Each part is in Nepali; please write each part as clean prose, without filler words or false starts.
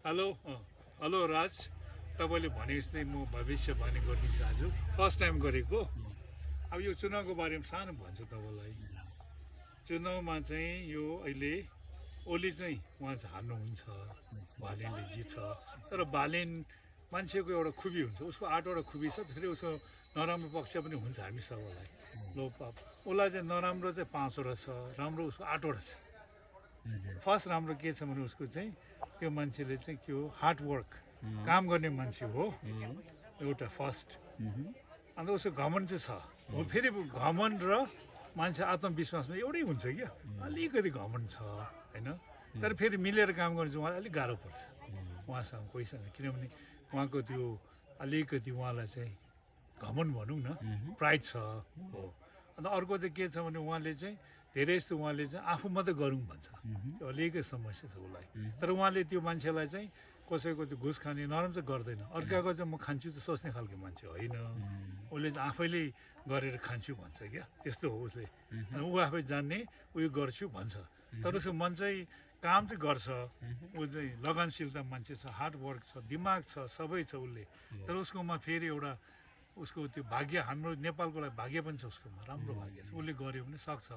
हेलो हेलो राज, तपाईँले भने जस्तै म भविष्यवाणी गरिदिन्छु आज फर्स्ट टाइम गरेको। अब यो चुनावको बारेमा सानो भन्छु तपाईँलाई। चुनावमा चाहिँ यो अहिले ओली चाहिँ उहाँ चाहिँ हार्नुहुन्छ, बालेनले जित्छ। तर बालेन मान्छेको एउटा खुबी हुन्छ, उसको 8वटा खुबी छ, फेरि उसको नराम्रो पक्ष पनि हुन्छ हामी सबैलाई। लोकपाप उसलाई चाहिँ नराम्रो चाहिँ 5वटा छ, राम्रो उसको 8वटा छ। फर्स्ट राम्रो के छ भने उसको चाहिँ त्यो मान्छेले चाहिँ के हो, हार्ड वर्क, काम गर्ने मान्छे हो एउटा फर्स्ट। अन्त उसको घमण्ड चाहिँ छ। फेरि घमण्ड र मान्छे आत्मविश्वासमा एउटै हुन्छ क्या, अलिकति घमण्ड छ होइन। तर फेरि मिलेर काम गर्नु चाहिँ उहाँलाई अलिक गाह्रो पर्छ उहाँसँग कोहीसँग, किनभने उहाँको त्यो अलिकति उहाँलाई चाहिँ घमण्ड भनौँ न, प्राइड छ हो। अन्त अर्को चाहिँ के छ भने उहाँले चाहिँ धेरै जस्तो उहाँले चाहिँ आफू मात्रै गरौँ भन्छ, त्यो अलिकति समस्या छ उसलाई। तर उहाँले त्यो मान्छेलाई चाहिँ कसैको त्यो घुस खाने नरम चाहिँ गर्दैन, अर्काको चाहिँ म खान्छु त सोच्ने खालको मान्छे होइन। उसले चाहिँ आफैले गरेर खान्छु भन्छ क्या, त्यस्तो हो उसले। ऊ आफै जान्ने उयो गर्छु भन्छ, तर उसको मन चाहिँ काम चाहिँ गर्छ। ऊ चाहिँ लगनशीलता मान्छे छ, हार्ड वर्क छ, दिमाग छ, सबै छ उसले। तर उसकोमा फेरि एउटा उसको त्यो भाग्य, हाम्रो नेपालको लागि भाग्य पनि छ उसकोमा, राम्रो भाग्य छ, उसले गर्यो भने सक्छ।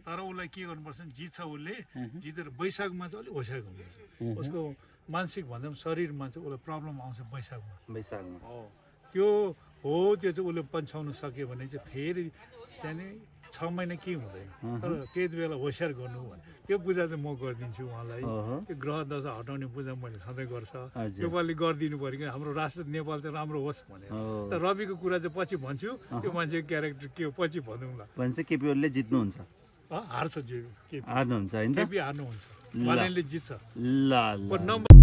तर उसलाई के गर्नुपर्छ भने जित्छ, उसले जितेर वैशाखमा चाहिँ अलिक होसियार गर्नुपर्छ। उसको मानसिक भन्दा पनि शरीरमा चाहिँ उसलाई प्रब्लम आउँछ वैशाखमा हो। त्यो हो, त्यो चाहिँ उसले पन्छाउनु सक्यो भने चाहिँ फेरि त्यहाँदेखि 6 महिना केही हुँदैन। तर त्यति बेला होसियार गर्नु भने त्यो पूजा चाहिँ म गरिदिन्छु उहाँलाई। त्यो ग्रह दशा हटाउने पूजा मैले सधैँ गर्छ, त्यो पालि गरिदिनु पऱ्यो कि हाम्रो राष्ट्र नेपाल चाहिँ राम्रो होस् भनेर। तर रविको कुरा चाहिँ पछि भन्छु, त्यो मान्छेको क्यारेक्टर के हो पछि भनौँला। भन्छ केपी ओलीले जित्नुहुन्छ, हार्छ, केपी हार्नुहुन्छ होइन, केपी हार्नुहुन्छ, बालेनले जित्छ। ल नम्बर